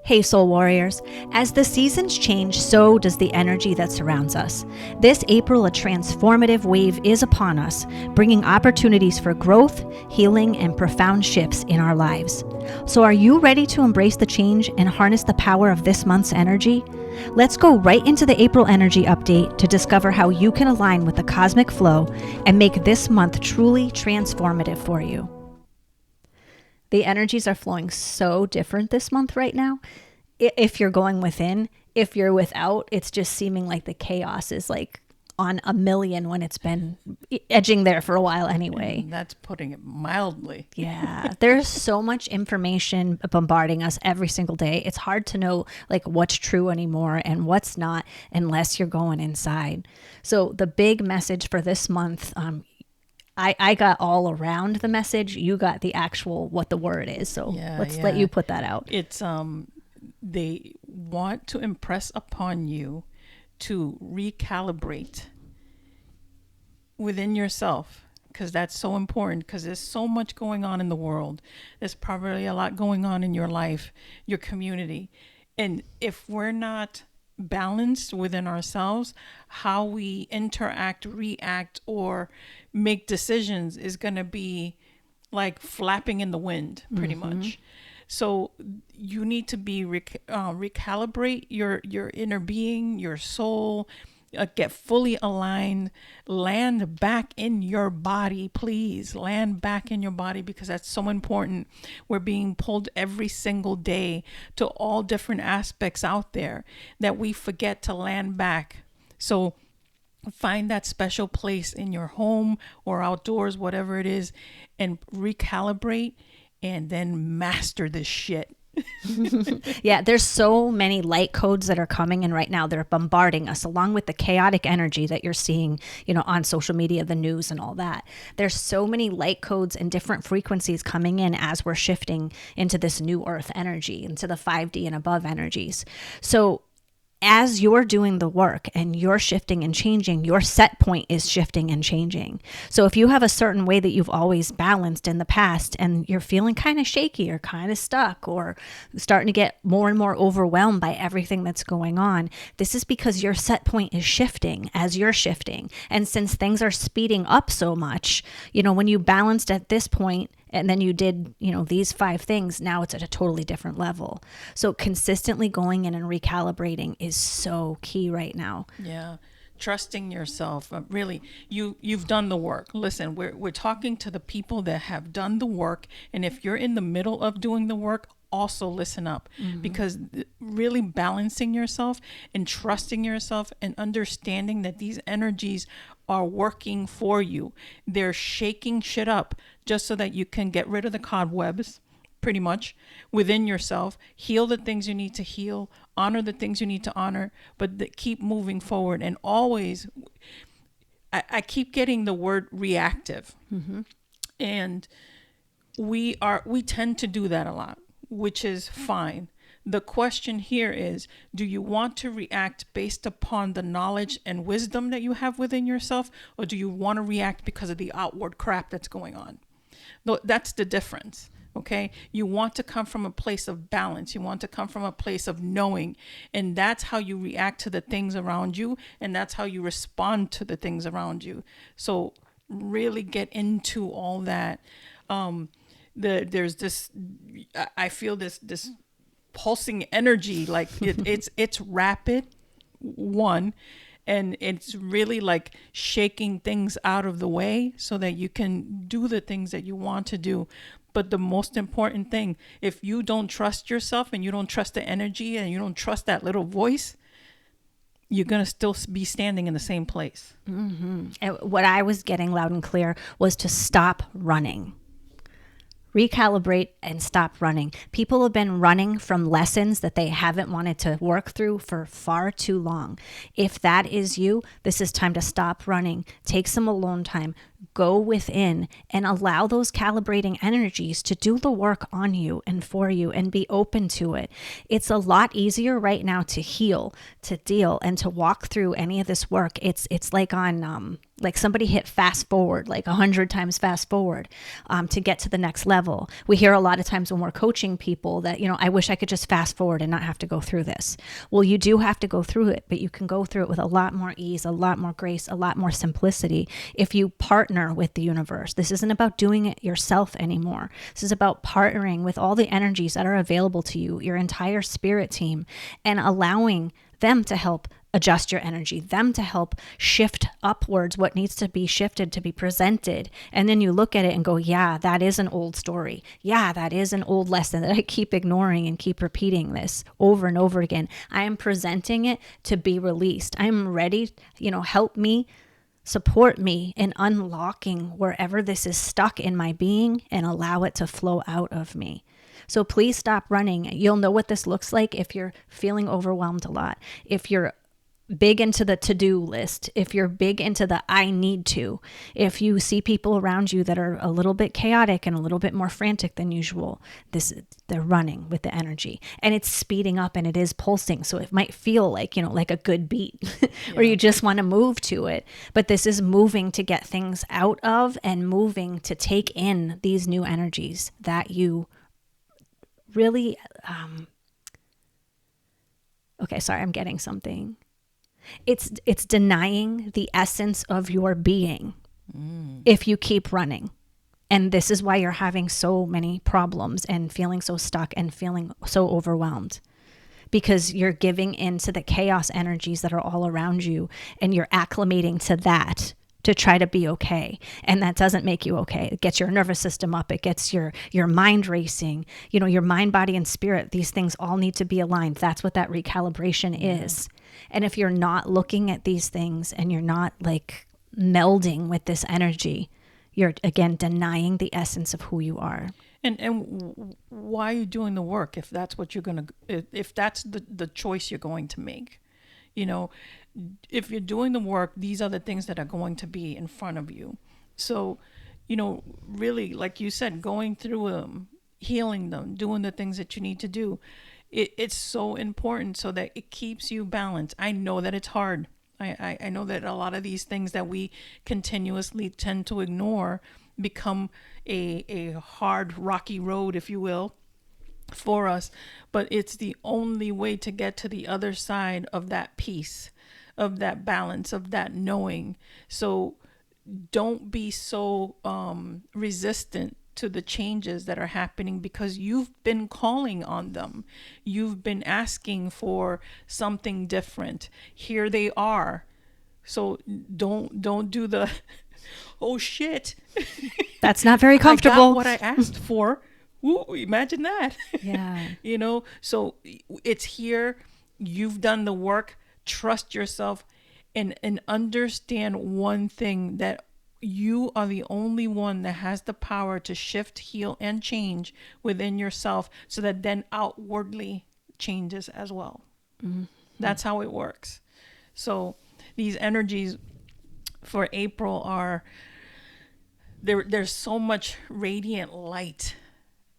Hey Soul Warriors, as the seasons change, so does the energy that surrounds us. This April, a transformative wave is upon us, bringing opportunities for growth, healing, and profound shifts in our lives. So are you ready to embrace the change and harness the power of this month's energy? Let's go right into the April energy update to discover how you can align with the cosmic flow and make this month truly transformative for you. The energies are flowing so different this month right now. If you're going within, if you're without, it's just seeming like the chaos is like on a million when it's been edging there for a while anyway. And that's putting it mildly. Yeah, there's so much information bombarding us every single day. It's hard to know like what's true anymore and what's not unless you're going inside. So the big message for this month, I got all around the message. You got the actual what the word is. So let's let you put that out. It's they want to impress upon you to recalibrate within yourself, because that's so important, because there's so much going on in the world. There's probably a lot going on in your life, your community. And if we're not balanced within ourselves, how we interact, react, or make decisions is going to be like flapping in the wind, pretty much. So you need to be recalibrate your inner being, your soul, get fully aligned, land back in your body, please land back in your body, because that's so important. We're being pulled every single day to all different aspects out there that we forget to land back. So find that special place in your home or outdoors, whatever it is, and recalibrate and then master this shit. Yeah, there's so many light codes that are coming in right now. They're bombarding us along with the chaotic energy that you're seeing, on social media, the news and all that. There's so many light codes and different frequencies coming in as we're shifting into this new earth energy, into the 5D and above energies. So as you're doing the work and you're shifting and changing, your set point is shifting and changing. So if you have a certain way that you've always balanced in the past and you're feeling kind of shaky or kind of stuck or starting to get more and more overwhelmed by everything that's going on, this is because your set point is shifting as you're shifting. And since things are speeding up so much, when you balanced at this point, and then you did, these 5 things, now it's at a totally different level. So consistently going in and recalibrating is so key right now. Yeah. Trusting yourself. Really, you've done the work. Listen, we're talking to the people that have done the work. And if you're in the middle of doing the work, also listen up, because really balancing yourself and trusting yourself and understanding that these energies are working for you. They're shaking shit up just so that you can get rid of the cobwebs, pretty much, within yourself, heal the things you need to heal, honor the things you need to honor, but keep moving forward. And always, I keep getting the word reactive. And we tend to do that a lot, which is fine. The question here is, do you want to react based upon the knowledge and wisdom that you have within yourself, or do you want to react because of the outward crap that's going on? That's the difference, okay? You want to come from a place of balance. You want to come from a place of knowing, and that's how you react to the things around you, and that's how you respond to the things around you. So really get into all that. There's this, I feel this pulsing energy, like it's rapid, one, and it's really like shaking things out of the way so that you can do the things that you want to do. But the most important thing, if you don't trust yourself and you don't trust the energy and you don't trust that little voice, you're going to still be standing in the same place. And what I was getting loud and clear was to stop running. Recalibrate and stop running. People have been running from lessons that they haven't wanted to work through for far too long. If that is you, this is time to stop running. Take some alone time. go within and allow those calibrating energies to do the work on you and for you, and be open to it. It's a lot easier right now to heal, to deal, and to walk through any of this work. It's like on like somebody hit fast forward, like 100 times fast forward, to get to the next level. We hear a lot of times when we're coaching people that, I wish I could just fast forward and not have to go through this. Well, you do have to go through it, but you can go through it with a lot more ease, a lot more grace, a lot more simplicity if you partner with the universe. This isn't about doing it yourself anymore. This is about partnering with all the energies that are available to you, your entire spirit team, and allowing them to help adjust your energy, them to help shift upwards what needs to be shifted to be presented. And then you look at it and go, yeah, that is an old story. Yeah, that is an old lesson that I keep ignoring and keep repeating this over and over again. I am presenting it to be released. I am ready, help me, support me in unlocking wherever this is stuck in my being and allow it to flow out of me. So please stop running. You'll know what this looks like if you're feeling overwhelmed a lot, if you're big into the to-do list, if you're big into the I need to, if you see people around you that are a little bit chaotic and a little bit more frantic than usual, they're running with the energy and it's speeding up and it is pulsing. So it might feel like, like a good beat or you just want to move to it. But this is moving to get things out of and moving to take in these new energies that you really, okay, sorry, I'm getting something. It's denying the essence of your being if you keep running. And this is why you're having so many problems and feeling so stuck and feeling so overwhelmed, because you're giving into the chaos energies that are all around you and you're acclimating to that to try to be okay. And that doesn't make you okay. It gets your nervous system up. It gets your mind racing, your mind, body, and spirit. These things all need to be aligned. That's what that recalibration is. And if you're not looking at these things and you're not like melding with this energy, you're again denying the essence of who you are. And why are you doing the work if that's what you're if that's the choice you're going to make? If you're doing the work, these are the things that are going to be in front of you. So, really, like you said, going through them, healing them, doing the things that you need to do. It's so important so that it keeps you balanced. I know that it's hard. I know that a lot of these things that we continuously tend to ignore become a hard, rocky road, if you will, for us. But it's the only way to get to the other side of that peace, of that balance, of that knowing. So don't be so resistant to the changes that are happening, because you've been calling on them. You've been asking for something different. Here they are. So don't do the oh shit. That's not very comfortable. I got what I asked for. Ooh, imagine that. Yeah. So it's here. You've done the work. Trust yourself and understand one thing, that you are the only one that has the power to shift, heal, and change within yourself, so that then outwardly changes as well. Mm-hmm. That's how it works. So these energies for April are, there's so much radiant light.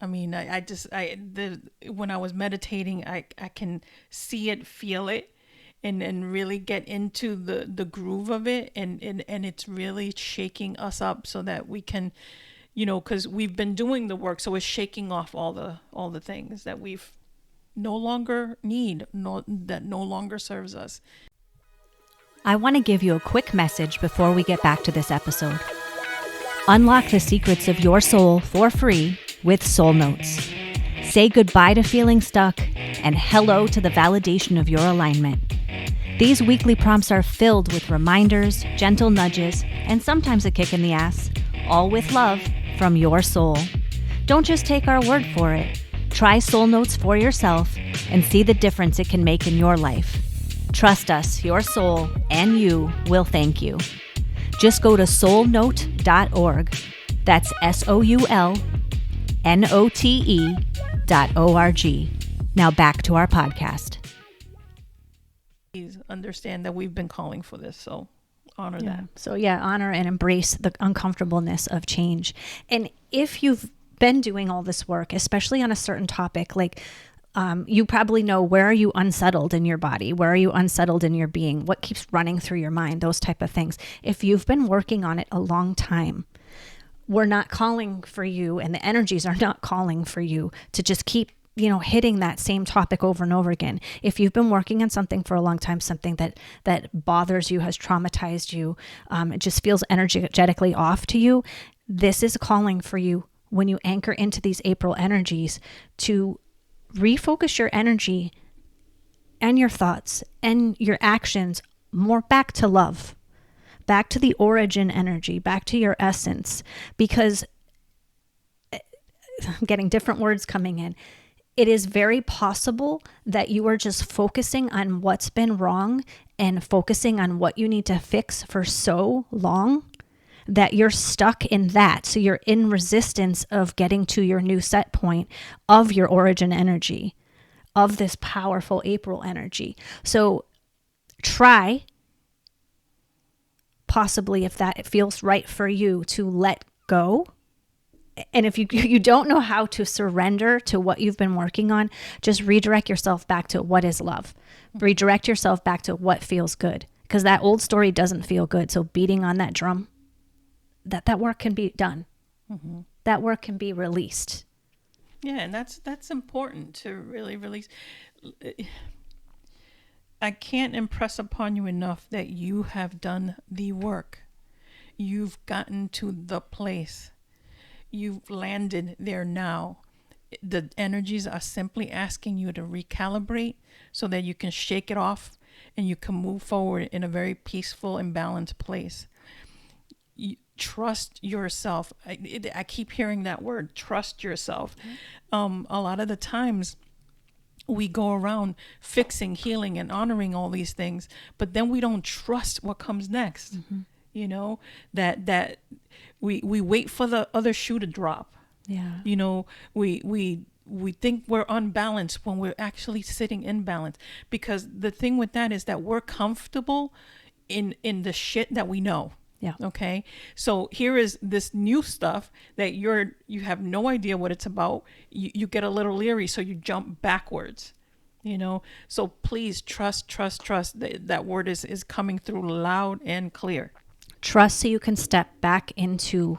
I mean, when I was meditating, I can see it, feel it, and really get into the groove of it, and it's really shaking us up so that we can, because we've been doing the work, so it's shaking off all the things that we've no longer need, that no longer serves us. I want to give you a quick message before we get back to this episode. Unlock the secrets of your soul for free with Soul Notes. Say goodbye to feeling stuck and hello to the validation of your alignment. These weekly prompts are filled with reminders, gentle nudges, and sometimes a kick in the ass, all with love from your soul. Don't just take our word for it. Try Soul Notes for yourself and see the difference it can make in your life. Trust us, your soul and you will thank you. Just go to soulnote.org. That's SOULNOTE.org. Now back to our podcast. Please understand that we've been calling for this. So Honor Yeah. that. So yeah, honor and embrace the uncomfortableness of change. And if you've been doing all this work, especially on a certain topic, like you probably know, where are you unsettled in your body? Where are you unsettled in your being? What keeps running through your mind? Those type of things. If you've been working on it a long time, we're not calling for you, and the energies are not calling for you to just keep hitting that same topic over and over again. If you've been working on something for a long time, something that bothers you, has traumatized you, it just feels energetically off to you, this is calling for you, when you anchor into these April energies, to refocus your energy and your thoughts and your actions more back to love, back to the origin energy, back to your essence. Because I'm getting different words coming in. It is very possible that you are just focusing on what's been wrong and focusing on what you need to fix for so long that you're stuck in that. So you're in resistance of getting to your new set point of your origin energy, of this powerful April energy. So try, possibly, if that feels right for you, to let go. And if you don't know how to surrender to what you've been working on, just redirect yourself back to what is love. Redirect yourself back to what feels good, because that old story doesn't feel good. So beating on that drum, that work can be done. Mm-hmm. That work can be released. Yeah, and that's important to really release. I can't impress upon you enough that you have done the work. You've gotten to the place. You've landed there now. The energies are simply asking you to recalibrate so that you can shake it off and you can move forward in a very peaceful and balanced place. You trust yourself. I keep hearing that word, trust yourself. A lot of the times we go around fixing, healing, and honoring all these things, but then we don't trust what comes next. Mm-hmm. That we wait for the other shoe to drop. Yeah. We think we're unbalanced when we're actually sitting in balance, because the thing with that is that we're comfortable in the shit that we know. Yeah. Okay. So here is this new stuff that you have no idea what it's about. You get a little leery, so you jump backwards. So please trust. That word is coming through loud and clear. Trust, so you can step back into,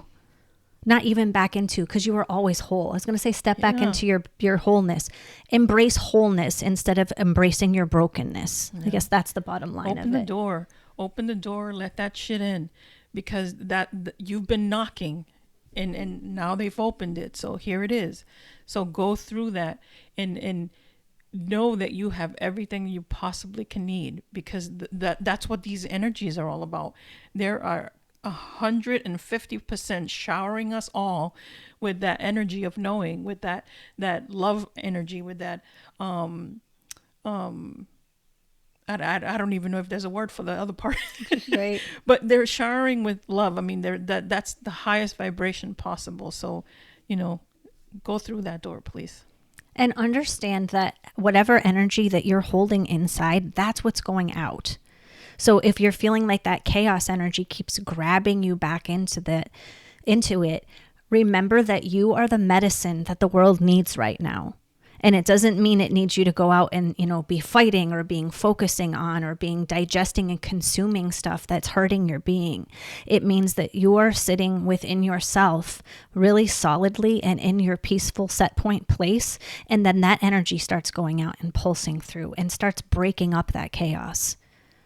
not even back into, because you were always whole. I was going to say step back into your wholeness. Embrace wholeness instead of embracing your brokenness. Yeah. I guess that's the bottom line of it. Open the door, let that shit in, because that you've been knocking and now they've opened it. So here it is. So go through that and know that you have everything you possibly can need, because that's what these energies are all about. There are 150% showering us all with that energy of knowing, with that love energy, with that I don't even know if there's a word for the other part. Right. But they're showering with love. I mean, that's the highest vibration possible. So, go through that door, please. And understand that whatever energy that you're holding inside, that's what's going out. So if you're feeling like that chaos energy keeps grabbing you back into it, remember that you are the medicine that the world needs right now. And it doesn't mean it needs you to go out and, be fighting or being focusing on or being digesting and consuming stuff that's hurting your being. It means that you are sitting within yourself really solidly and in your peaceful set point place. And then that energy starts going out and pulsing through and starts breaking up that chaos.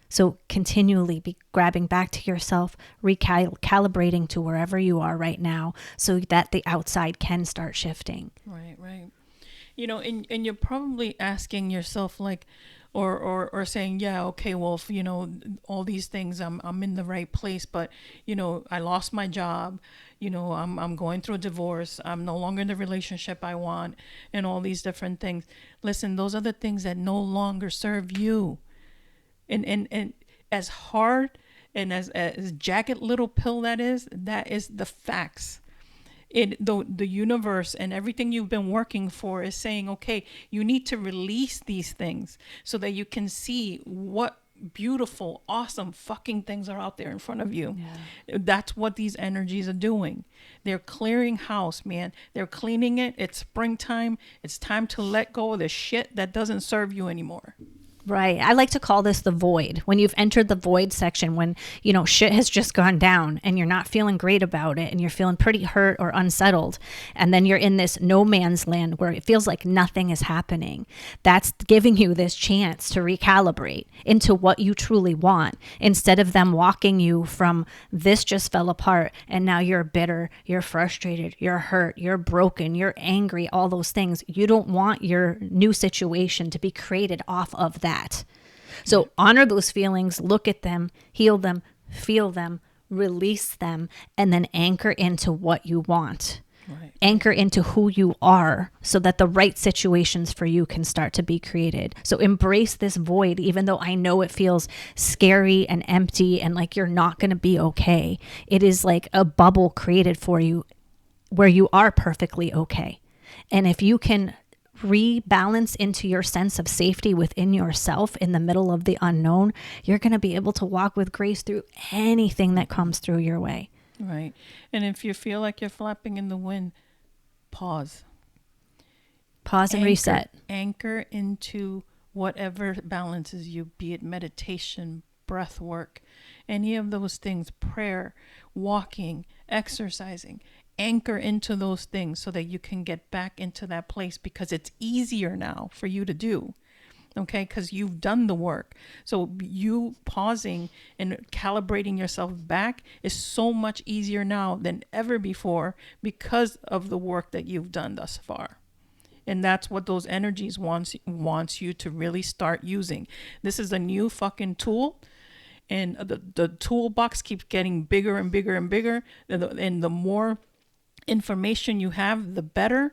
So continually be grabbing back to yourself, recalibrating to wherever you are right now so that the outside can start shifting. Right. And you're probably asking yourself, like, or saying, yeah, okay, well, if, all these things, I'm in the right place, but, I lost my job, I'm going through a divorce, I'm no longer in the relationship I want, and all these different things. Listen, those are the things that no longer serve you. And as hard and as jagged little pill that is the facts. The universe and everything you've been working for is saying, okay, you need to release these things so that you can see what beautiful, awesome fucking things are out there in front of you. That's what these energies are doing. They're clearing house, man. They're cleaning it. It's springtime. It's time to let go of the shit that doesn't serve you anymore. Right. I like to call this the void. When you've entered the void section, when, you know, shit has just gone down and you're not feeling great about it and you're feeling pretty hurt or unsettled. And then you're in this no man's land where it feels like nothing is happening. That's giving you this chance to recalibrate into what you truly want, instead of them walking you from this just fell apart and now you're bitter, you're frustrated, you're hurt, you're broken, you're angry, all those things. You don't want your new situation to be created off of that. So honor those feelings, look at them, heal them, feel them, release them, and then anchor into what you want. Right. Anchor into who you are so that the right situations for you can start to be created. So embrace this void, even though I know it feels scary and empty and like you're not going to be okay. It is like a bubble created for you where you are perfectly okay. And if you can rebalance into your sense of safety within yourself in the middle of the unknown, you're going to be able to walk with grace through anything that comes through your way. Right. And if you feel like you're flapping in the wind, pause. And reset. Anchor into whatever balances you, be it meditation, breath work, any of those things, prayer, walking, exercising. Anchor into those things so that you can get back into that place, because it's easier now for you to do. Okay, because you've done the work. So you pausing and calibrating yourself back is so much easier now than ever before because of the work that you've done thus far. And that's what those energies wants you to really start using. This is a new fucking tool. And the toolbox keeps getting bigger and bigger and bigger. And the more information you have, the better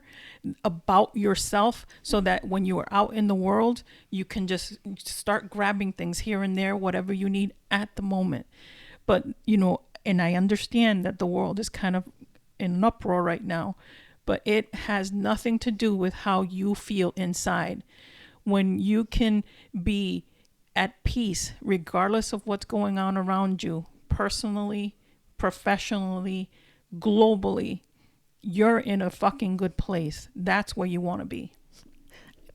about yourself, so that when you are out in the world, you can just start grabbing things here and there, whatever you need at the moment. But, you know, and I understand that the world is kind of in an uproar right now, but it has nothing to do with how you feel inside. When you can be at peace, regardless of what's going on around you, personally, professionally, globally, you're in a fucking good place. That's where you want to be.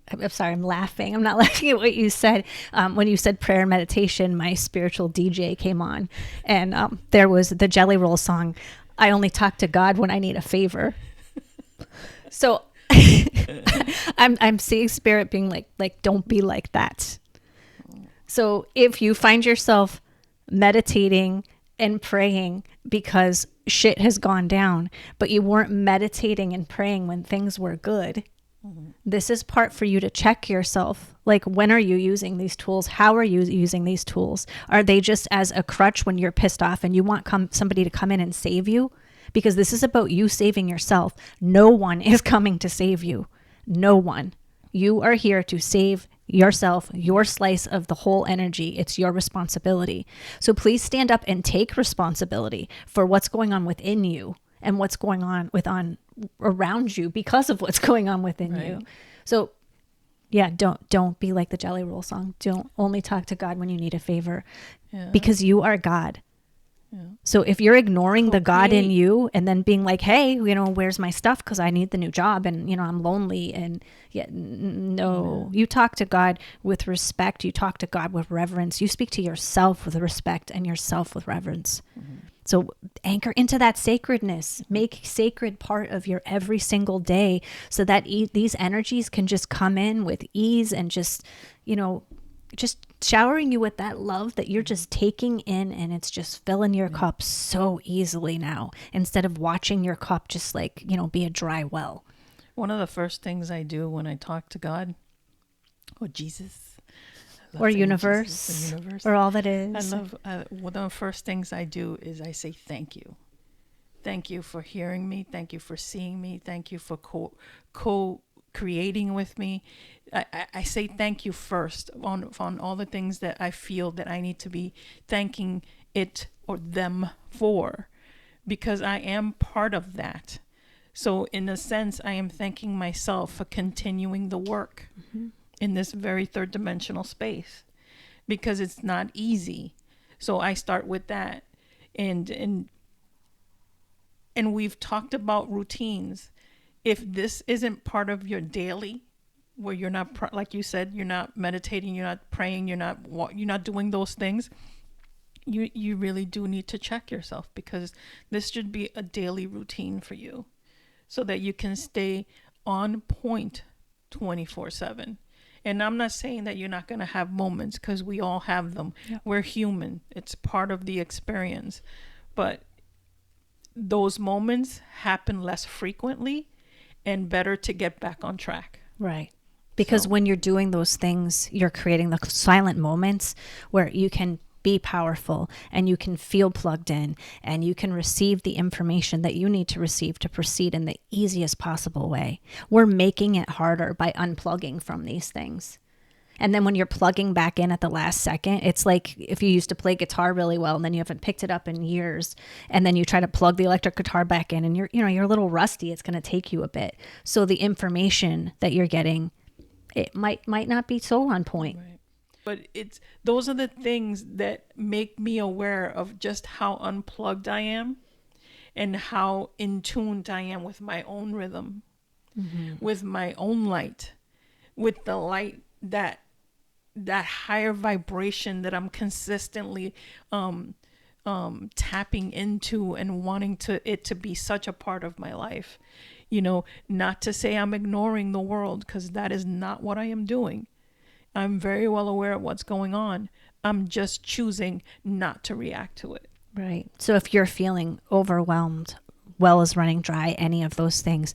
I'm sorry, I'm laughing. I'm not laughing at what you said. When you said prayer and meditation, my spiritual DJ came on, and there was the Jelly Roll song, I only talk to God when I need a favor. So I'm seeing spirit being like, don't be like that. So if you find yourself meditating and praying because shit has gone down, but you weren't meditating and praying when things were good, this is part for you to check yourself. Like, when are you using these tools? How are you using these tools? Are they just as a crutch when you're pissed off and you want somebody to come in and save you? Because this is about you saving yourself. No one is coming to save you. No one. You are here to save yourself, your slice of the whole energy. It's your responsibility. So please stand up and take responsibility for what's going on within you and what's going on around you because of what's going on within you. So yeah, don't be like the Jelly Roll song. Don't only talk to God when you need a favor, because you are God. Yeah. So if you're ignoring the God in you and then being like, hey, you know, where's my stuff? Because I need the new job and, you know, I'm lonely. And you talk to God with respect. You talk to God with reverence. You speak to yourself with respect and yourself with reverence. Mm-hmm. So anchor into that sacredness. Make sacred part of your every single day so that these energies can just come in with ease and just, you know, just showering you with that love that you're just taking in, and it's just filling your cup so easily now, instead of watching your cup just like, you know, be a dry well. One of the first things I do when I talk to God or Jesus or universe, or all that is, one of the first things I do is I say thank you. Thank you for hearing me. Thank you for seeing me. Thank you for co-creating with me. I say thank you first on all the things that I feel that I need to be thanking it or them for, because I am part of that. So in a sense, I am thanking myself for continuing the work in this very third dimensional space, because it's not easy. So I start with that. And we've talked about routines. If this isn't part of your daily, where you're not, like you said, you're not meditating, you're not praying, you're not doing those things, you really do need to check yourself, because this should be a daily routine for you, so that you can stay on point 24/7. And I'm not saying that you're not going to have moments, because we all have them. Yeah. We're human. It's part of the experience. But those moments happen less frequently, and better to get back on track. Right. Because when you're doing those things, you're creating the silent moments where you can be powerful and you can feel plugged in and you can receive the information that you need to receive to proceed in the easiest possible way. We're making it harder by unplugging from these things. And then when you're plugging back in at the last second, it's like if you used to play guitar really well and then you haven't picked it up in years, and then you try to plug the electric guitar back in and you're a little rusty, it's going to take you a bit. So the information that you're getting, it might not be so on point. Right. But those are the things that make me aware of just how unplugged I am and how in tuned I am with my own rhythm, with my own light, with the light that higher vibration that I'm consistently tapping into and wanting it to be such a part of my life. Not to say I'm ignoring the world, because that is not what I am doing. I'm very well aware of what's going on. I'm just choosing not to react to it. Right. So if you're feeling overwhelmed, well is running dry, any of those things,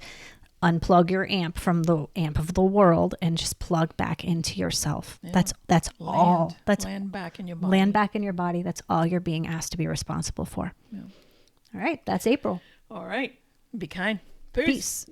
unplug your amp from the amp of the world and just plug back into yourself. Yeah. That's all. Land back in your body. Land back in your body. That's all you're being asked to be responsible for. Yeah. All right. That's April. All right. Be kind. Peace.